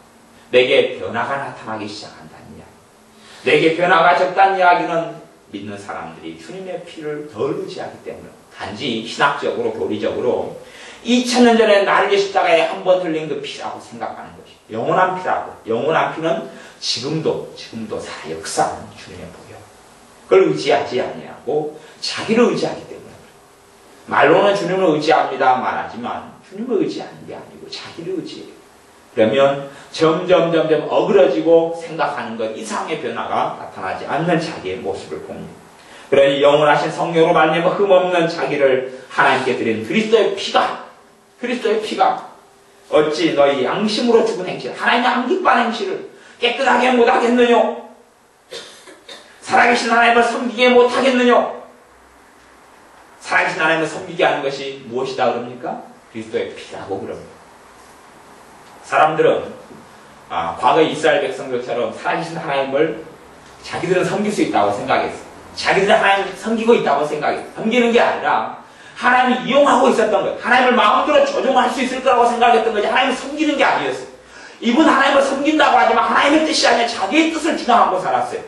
내게 변화가 나타나기 시작한다는 이야기. 내게 변화가 적다는 이야기는 믿는 사람들이 주님의 피를 덜 의지하기 때문에 단지 신학적으로 교리적으로 2000년 전에 나를 위해 십자가에 한 번 흘린 그 피라고 생각하는 것이 영원한 피라고. 영원한 피는 지금도 살아 역사하는 주님의 보혈. 그걸 의지하지 아니하고 자기를 의지하기 때문에 말로는 주님을 의지합니다 말하지만 주님을 의지하는 게 아니고 자기를 의지해요. 그러면 점점 어그러지고 생각하는 것 이상의 변화가 나타나지 않는 자기의 모습을 봅니다. 그러니 영원하신 성령으로 말미암아 흠없는 자기를 하나님께 드린 그리스도의 피가 어찌 너희 양심으로 죽은 행실, 하나님의 안 기뻐하는 행실을 깨끗하게 못하겠느냐? 살아계신 하나님을 섬기게 못하겠느냐? 살아계신 하나님을 섬기게 하는 것이 무엇이다 그럽니까? 그리스도의 피라고 그럽니다. 사람들은 과거 이스라엘 백성들처럼 살아계신 하나님을 자기들은 섬길 수 있다고 생각했어요. 자기들이 하나님을 섬기고 있다고 생각해. 섬기는 게 아니라 하나님을 이용하고 있었던 거예요. 하나님을 마음대로 조종할 수 있을 거라고 생각했던 거지 하나님을 섬기는 게 아니었어요. 이분 하나님을 섬긴다고 하지만 하나님의 뜻이 아니라 자기의 뜻을 주장하고 살았어요.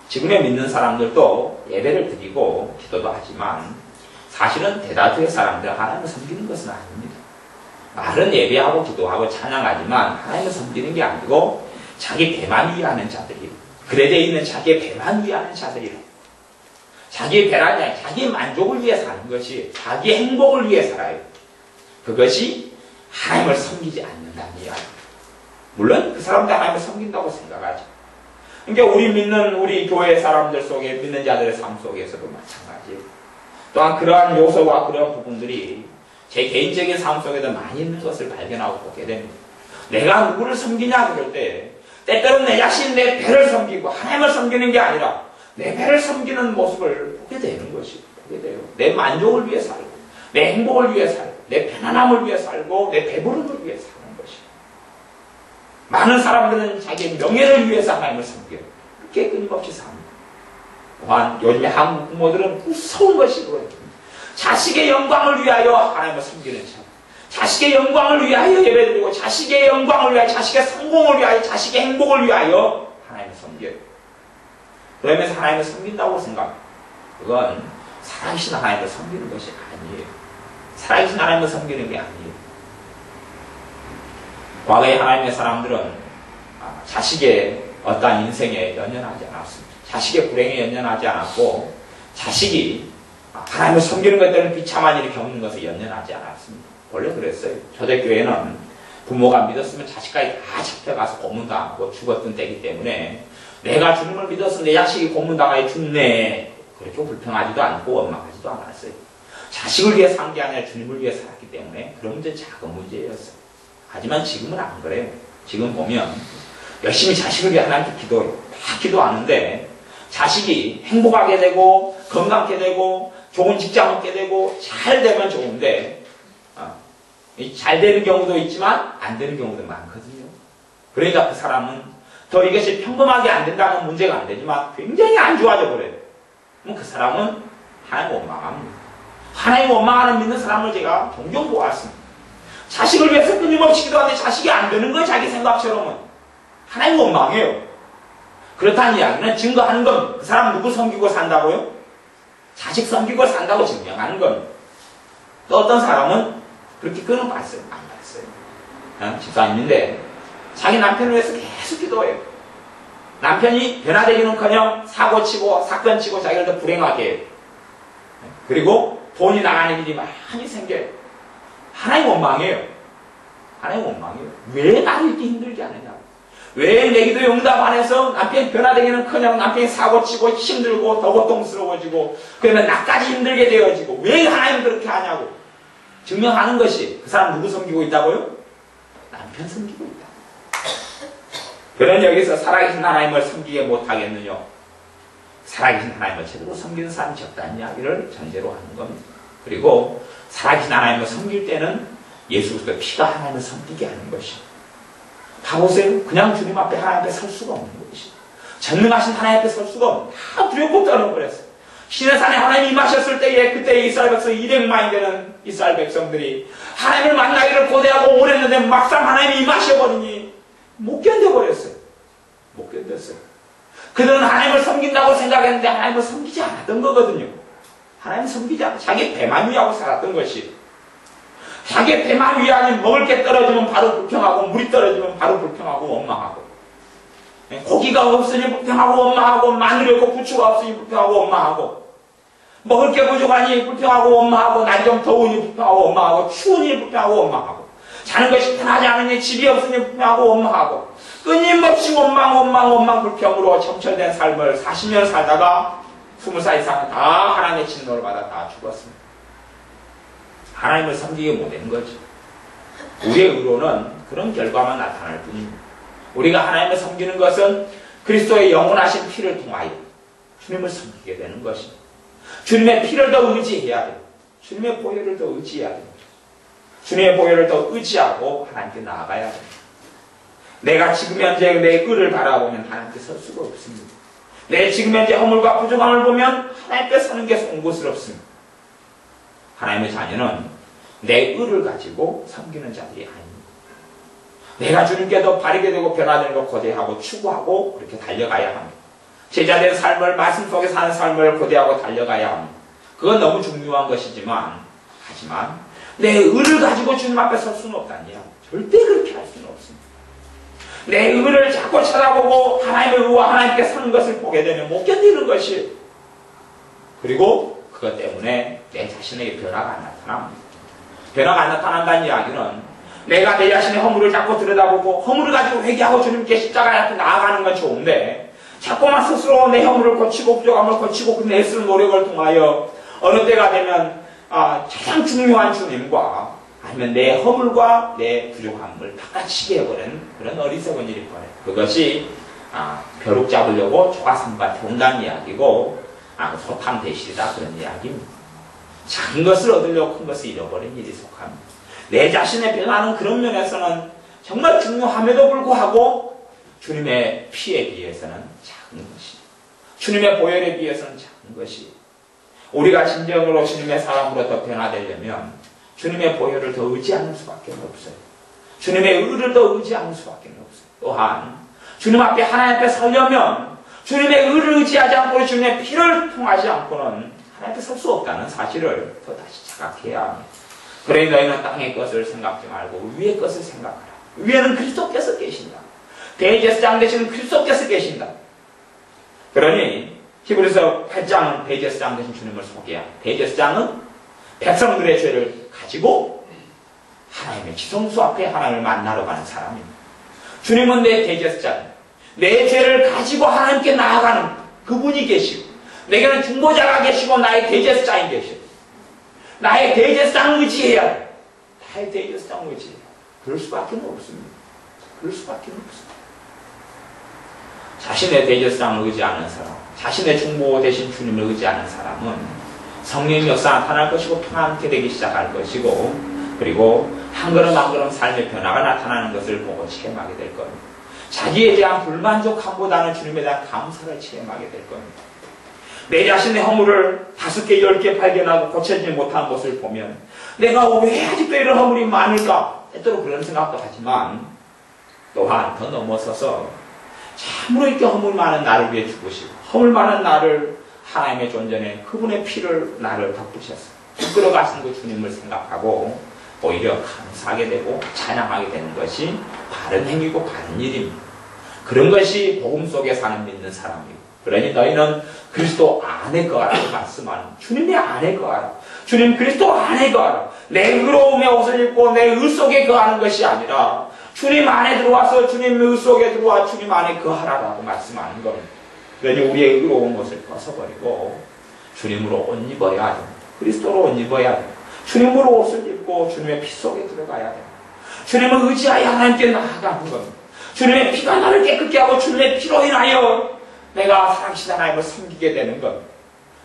지금의 믿는 사람들도 예배를 드리고 기도도 하지만 사실은 대다수의 사람들은 하나님을 섬기는 것은 아닙니다. 말은 예배하고 기도하고 찬양하지만 하나님을 섬기는 게 아니고 자기 배만 위하는 자들이에요. 그레되어 있는 자기의 배만 위하는 자들이에요. 자기의 배란이 아니라 자기의 만족을 위해 사는 것이 자기의 행복을 위해 살아요. 그것이 하나님을 섬기지 않는다는 이야기입니다. 물론 그 사람도 하나님을 섬긴다고 생각하죠. 그러니까 우리 믿는 우리 교회 사람들 속에 믿는 자들의 삶 속에서도 마찬가지예요. 또한 그러한 요소와 그러한 부분들이 제 개인적인 삶 속에도 많이 있는 것을 발견하고 보게 됩니다. 내가 누구를 섬기냐 그럴 때 때때로는 내 자신 내 배를 섬기고 하나님을 섬기는 게 아니라 내 배를 섬기는 모습을 보게 되는 것이 보게 돼요. 내 만족을 위해 살고 내 행복을 위해 살고 내 편안함을 위해 살고 내 배부름을 위해 사는 것이. 많은 사람들은 자기의 명예를 위해서 하나님을 섬겨요. 그렇게 끊임없이 삽니다. 또한 요즘에 한국 부모들은 무서운 것이 그거예요. 자식의 영광을 위하여 하나님을 섬기는 참. 자식의 영광을 위하여 예배드리고 자식의 영광을 위하여 자식의 성공을 위하여 자식의 행복을 위하여 하나님을 섬겨요. 그러면서 하나님을 섬긴다고 생각합니다. 그건 살아계신 하나님을 섬기는 것이 아니에요. 살아계신 하나님을 섬기는 게 아니에요. 과거의 하나님의 사람들은 자식의 어떠한 인생에 연연하지 않았습니다. 자식의 불행에 연연하지 않았고 자식이 하나님을 섬기는 것 때문에 비참한 일을 겪는 것에 연연하지 않았습니다. 원래 그랬어요. 초대교회는 부모가 믿었으면 자식까지 다 잡혀가서 고문당하고 죽었던 때이기 때문에 내가 주님을 믿어서 내 자식이 고문당하여 죽네 그렇게 불평하지도 않고 원망하지도 않았어요. 자식을 위해 산 게 아니라 주님을 위해 살았기 때문에 그런 문제는 작은 문제였어요. 하지만 지금은 안 그래요. 지금 보면 열심히 자식을 위해 하나님께 기도해요. 다 기도하는데 자식이 행복하게 되고 건강하게 되고 좋은 직장 얻게 되고 잘 되면 좋은데 잘 되는 경우도 있지만 안 되는 경우도 많거든요. 그러니까 그 사람은 더 이것이 평범하게 안 된다는 문제가 안 되지만 굉장히 안 좋아져 버려요. 그럼 그 사람은 하나님 원망합니다. 하나님 원망하는 믿는 사람을 제가 종종 보았습니다. 자식을 위해서 끊임없이 기도하는데 자식이 안 되는 거예요. 자기 생각처럼은. 하나님 원망해요. 그렇다는 이야기는 증거하는 건 그 사람 누구 섬기고 산다고요? 자식 섬기고 산다고 증명하는 겁니다. 또 어떤 사람은 그렇게 끊어 봤어요. 안 봤어요. 집사님인데 자기 남편을 위해서 계속 기도해요. 남편이 변화되기는커녕 사고치고 사건치고 자기를 더 불행하게 해요. 그리고 돈이 나가는 일이 많이 생겨요. 하나님 원망해요. 하나님 원망해요. 왜 나를 이렇게 힘들게 하느냐. 왜 내 기도에 응답 안 해서 남편이 변화되기는커녕 남편이 사고치고 힘들고 더 고통스러워지고 그러면 나까지 힘들게 되어지고 왜 하나님 그렇게 하냐고 증명하는 것이 그 사람 누구 섬기고 있다고요? 남편 섬기고 있다. 그런 여기서 살아계신 하나님을 섬기게 못하겠느냐. 살아계신 하나님을 제대로 섬기는 사람이 적다는 이야기를 전제로 하는 겁니다. 그리고 살아계신 하나님을 섬길 때는 예수 그리스도의 피가 하나님을 섬기게 하는 것이. 가보세요. 그냥 주님 앞에 하나님 앞에 설 수가 없는 것이. 전능하신 하나님 앞에 설 수가 없는 다 두렵고 떨어버렸어요. 시내산에 하나님이 임하셨을 때에 그때 이스라엘 백성 200만이 되는 이스라엘 백성들이 하나님을 만나기를 고대하고 오랬는데 막상 하나님이 임하셔버리니 못 견뎌버렸어요. 못 견뎠어요. 그들은 하나님을 섬긴다고 생각했는데 하나님을 섬기지 않았던 거거든요. 하나님을 섬기지 않고 자기 배만 위하고 살았던 것이. 자기 배만 위하니 먹을 게 떨어지면 바로 불평하고 물이 떨어지면 바로 불평하고 원망하고 고기가 없으니 불평하고 원망하고 마늘이 없고 부추가 없으니 불평하고 원망하고 먹을 게 부족하니 불평하고 원망하고 날이 좀 더우니 불평하고 원망하고 추우니 불평하고 원망하고 자는 것이 편하지 않으니 집이 없으니 불평하고 원망하고 끊임없이 원망 불평으로 점철된 삶을 40년 살다가 20살 이상은 다 하나님의 진노를 받아 다 죽었습니다. 하나님을 섬기게 못한 거죠. 우리의 의로는 그런 결과만 나타날 뿐입니다. 우리가 하나님을 섬기는 것은 그리스도의 영원하신 피를 통하여 주님을 섬기게 되는 것입니다. 주님의 피를 더 의지해야 됩니다. 주님의 보혈을 더 의지해야 됩니다. 주님의 보혈을 더 의지하고 하나님께 나아가야 됩니다. 내가 지금 현재 내 의를 바라보면 하나님께 설 수가 없습니다. 내 지금 현재 허물과 부족함을 보면 하나님께 사는 게 송구스럽습니다. 하나님의 자녀는 내 의를 가지고 섬기는 자들이 아닙니다. 내가 주님께 더 바르게 되고 변화되는 걸 고대하고 추구하고 그렇게 달려가야 합니다. 제자된 삶을, 말씀 속에 사는 삶을 고대하고 달려가야 합니다. 그건 너무 중요한 것이지만, 하지만 내 의를 가지고 주님 앞에 설 수는 없다니요. 절대 그렇게 할 수는 없습니다. 내 의를 자꾸 찾아보고 하나님의 의와 하나님께 사는 것을 보게 되면 못 견디는 것이, 그리고 그것 때문에 내 자신에게 변화가 안 나타납니다. 변화가 안 나타난다는 이야기는 내가 내 자신의 허물을 자꾸 들여다보고 허물을 가지고 회개하고 주님께 십자가에 앞에 나아가는 건 좋은데, 자꾸만 스스로 내 허물을 고치고 부족함을 고치고 그 애쓰는 노력을 통하여 어느 때가 되면 가장 중요한 주님과 아니면 내 허물과 내 부족함을 바꿔치게 해버리는 그런 어리석은 일이 벌어요. 그것이 벼룩 잡으려고 조가삼밭에 온다는 이야기고 소탕 대실이다 그런 이야기입니다. 작은 것을 얻으려고 큰 것을 잃어버린 일이 속합니다. 내 자신의 변화는 그런 면에서는 정말 중요함에도 불구하고 주님의 피에 비해서는 작은 것이, 주님의 보혈에 비해서는 작은 것이, 우리가 진정으로 주님의 사람으로 더 변화되려면 주님의 보혈을 더 의지하는 수밖에 없어요. 주님의 의를 더 의지하는 수밖에 없어요. 또한 주님 앞에 하나님 앞에 서려면 주님의 의를 의지하지 않고 주님의 피를 통하지 않고는 하나님 앞에 설 수 없다는 사실을 더 다시 자각해야 합니다. 그러니 너희는 땅의 것을 생각지 말고 위의 것을 생각하라. 위에는 그리스도께서 계신다. 대제사장 되시는 그리스도께서 계신다. 그러니 히브리서 8장은 대제사장 되신 주님을 소개합니다. 대제사장은 백성들의 죄를 가지고 하나님의 지성소 앞에 하나님을 만나러 가는 사람입니다. 주님은 내 대제사장, 내 죄를 가지고 하나님께 나아가는 그분이 계시고, 내게는 중보자가 계시고 나의 대제사장이 계시고, 나의 대제사장 의지해야 돼. 나의 대제사장 의지해야 돼. 그럴 수밖에 없습니다. 그럴 수밖에 없습니다. 자신의 대제사장을 의지하는 사람, 자신의 중보 대신 주님을 의지하는 사람은 성령의 역사 나타날 것이고 평안케 되기 시작할 것이고, 그리고 한 걸음 한 걸음 삶의 변화가 나타나는 것을 보고 체험하게 될 겁니다. 자기에 대한 불만족함보다는 주님에 대한 감사를 체험하게 될 겁니다. 내 자신의 허물을 5개, 10개 발견하고 고쳐지지 못한 것을 보면 내가 왜 아직도 이런 허물이 많을까? 때때로 그런 생각도 하지만, 또한 더 넘어서서 참으로 이렇게 허물 많은 나를 위해 죽으시고 허물 많은 나를 하나님의 존전에 그분의 피를 나를 덮으셨어요. 이끌어 가신 그 주님을 생각하고 오히려 감사하게 되고 찬양하게 되는 것이 바른 행위고 바른 일입니다. 그런 것이 복음 속에 사는 믿는 사람이고, 그러니 너희는 그리스도 안에 거하라고 말씀하는, 주님의 안에 거하라. 주님 그리스도 안에 거하라. 내 의로움의 옷을 입고 내 의 속에 거하는 것이 아니라 주님 안에 들어와서 주님 의 속에 들어와 주님 안에 거하라라고 말씀하는 겁니다. 그러니 우리의 의로운 것을 벗어버리고 주님으로 옷 입어야 됩니다. 그리스도로 옷 입어야 됩니다. 주님으로 옷을 입고 주님의 피 속에 들어가야 됩니다. 주님을 의지하여 하나님께 나아가는 겁니다. 주님의 피가 나를 깨끗게 하고 주님의 피로 인하여 내가 살아계신 하나님을 섬기게 되는 겁니다.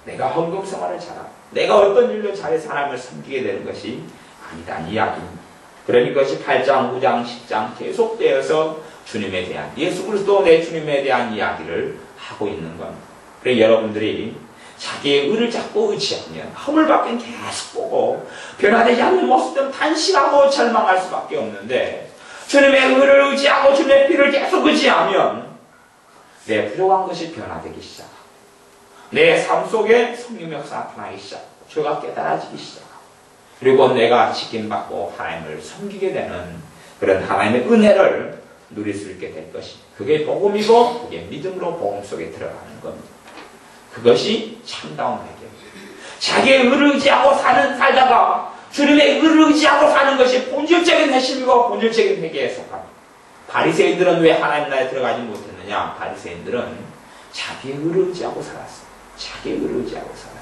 내가 헌금 생활을 잘하고 내가 어떤 일로 잘해서 하나님을 섬기게 되는 것이 아니다는 이야기입니다. 그러니 그것이 8장, 9장, 10장 계속되어서 주님에 대한, 예수 그리스도 내 주님에 대한 이야기를 하고 있는 겁니다. 그래서 여러분들이 자기의 의를 자꾸 의지하면 허물밖에 계속 보고 변화되지 않는 모습은 단식하고 절망할 수밖에 없는데, 주님의 의를 의지하고 주님의 피를 계속 의지하면 내 부족한 것이 변화되기 시작하고 내 삶 속에 성령의 역사 나타나기 시작하고 죄가 깨달아지기 시작하고, 그리고 내가 지킴받고 하나님을 섬기게 되는 그런 하나님의 은혜를 누릴 수 있게 될 것이, 그게 복음이고 그게 믿음으로 복음 속에 들어가는 겁니다. 그것이 참다운 회개입니다. 자기의 의를 의지하고 살다가 주님의 의를 의지하고 사는 것이 본질적인 회심이고 본질적인 회개에 속합니다. 바리새인들은 왜 하나님 나라에 들어가지 못했느냐? 바리새인들은 자기의 의를 의지하고 살았어요. 자기의 의를 의지하고 살았어요.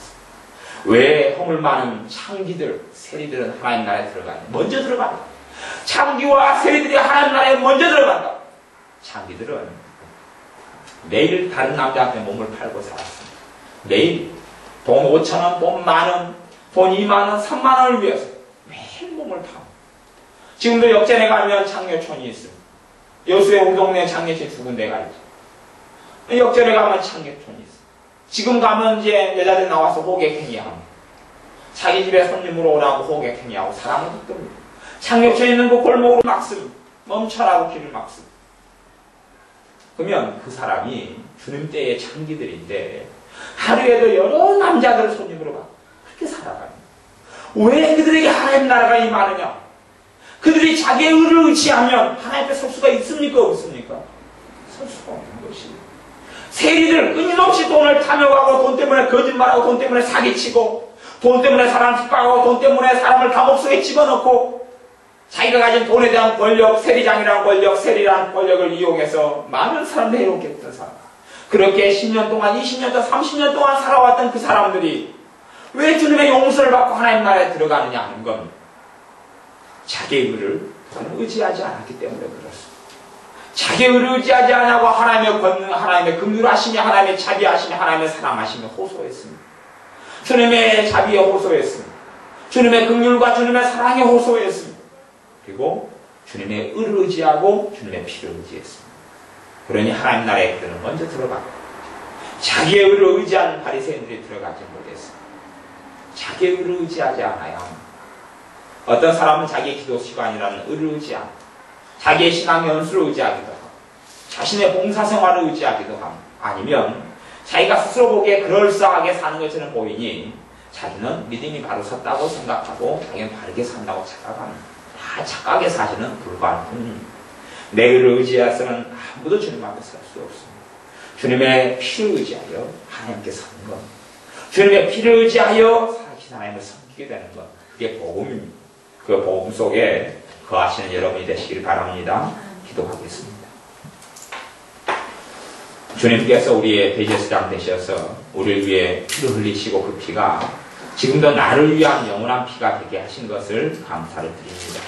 왜 허물 많은 창기들, 세리들은 하나님 나라에 들어가냐? 먼저 들어간다. 창기와 세리들이 하나님 나라에 먼저 들어간다. 창기들은 매일 다른 남자한테 몸을 팔고 살았습니다. 매일 돈 5,000원, 돈 10,000원, 돈 20,000원, 30,000원을 위해서 매일 몸을 파고, 지금도 역전에 가면 장려촌이 있습니다. 여수의 우리 동네에 장례식 죽은 데가 있죠. 역전에 가면 창녀촌이 있어. 지금 가면 이제 여자들 나와서 호객행위하고 자기 집에 손님으로 오라고 호객행위하고 사람을 붙듭니다. 창녀촌에 있는 그 골목으로 막습니다. 멈춰라고 길을 막습니다. 그러면 그 사람이 주님 때의 창기들인데 하루에도 여러 남자들을 손님으로 받고 그렇게 살아가요. 왜 그들에게 하나님 나라가 임하느냐? 그들이 자기의 의를 의지하면 하나님 앞에 설 수가 있습니까? 없습니까? 설 수가 없는 것이에요. 세리들 끊임없이 돈을 탐욕하고 돈 때문에 거짓말하고 돈 때문에 사기치고 돈 때문에 사람 핍박하고 돈 때문에 사람을 감옥 속에 집어넣고 자기가 가진 돈에 대한 권력, 세리장이라는 권력, 세리라는 권력을 이용해서 많은 사람들 해롭게 했던 사람. 그렇게 10년 동안, 20년 동안, 30년 동안 살아왔던 그 사람들이 왜 주님의 용서를 받고 하나님 나라에 들어가느냐 하는 건 자기의 의를 의지하지 않았기 때문에 그렇습니다. 자기의 의를 의지하지 않냐고 하나님의 권능, 하나님의 긍휼하심이, 하나님의 자비하심이, 하나님의 사랑하심이 호소했습니다. 주님의 자비에 호소했습니다. 주님의 긍휼과 주님의 사랑에 호소했습니다. 그리고 주님의 의를 의지하고 주님의 피를 의지했습니다. 그러니 하나님 나라에 그들은 먼저 들어가고 자기의 의를 의지하는 바리새인들이 들어가지 못했습니다. 자기의 의를 의지하지 않아야 합니다. 어떤 사람은 자기의 기도 시간이라는 의를 의지하고 자기의 신앙 연수를 의지하기도 하고 자신의 봉사생활을 의지하기도 하고 아니면 자기가 스스로 보기에 그럴싸하게 사는 것처럼 보이니 자기는 믿음이 바로 섰다고 생각하고 자기는 바르게 산다고 착각합니다. 다 착각의 사실은 불과할 뿐입니다. 내 의를 의지해서는 아무도 주님 앞에 설 수 없습니다. 주님의 피를 의지하여 하나님께 서는 것, 주님의 피를 의지하여 살아계신 하나님을 섬기게 되는 것, 그게 복음입니다. 그 복음 속에 거하시는 여러분이 되시길 바랍니다. 기도하겠습니다. 주님께서 우리의 대제사장 되셔서 우리를 위해 피를 흘리시고 그 피가 지금도 나를 위한 영원한 피가 되게 하신 것을 감사를 드립니다.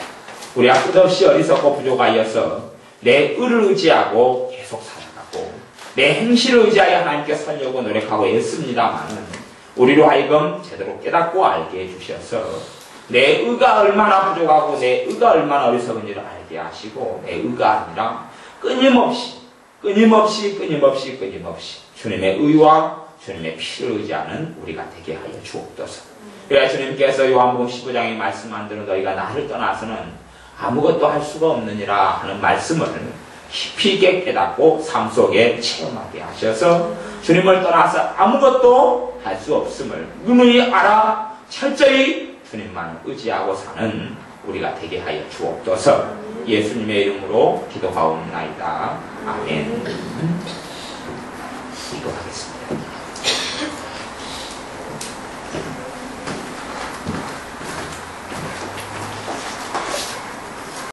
우리가 끝없이 어리석고 부족하여서 내 의를 의지하고 계속 살아가고 내 행실을 의지하여 하나님께 서려고 노력하고 애씁니다마는 우리로 하여금 제대로 깨닫고 알게 해주셔서 내 의가 얼마나 부족하고 내 의가 얼마나 어리석은지를 알게 하시고 내 의가 아니라 끊임없이 주님의 의와 주님의 피를 의지하는 우리가 되게 하여 주옵소서. 그래야 주님께서 요한복음 15장에 말씀한 대로 너희가 나를 떠나서는 아무것도 할 수가 없느니라 하는 말씀을 깊이 있게 깨닫고 삶 속에 체험하게 하셔서 주님을 떠나서 아무것도 할 수 없음을 누누이 알아 철저히 주님만 의지하고 사는 우리가 되게 하여 주옵소서. 예수님의 이름으로 기도하옵나이다. 아멘. 기도하겠습니다.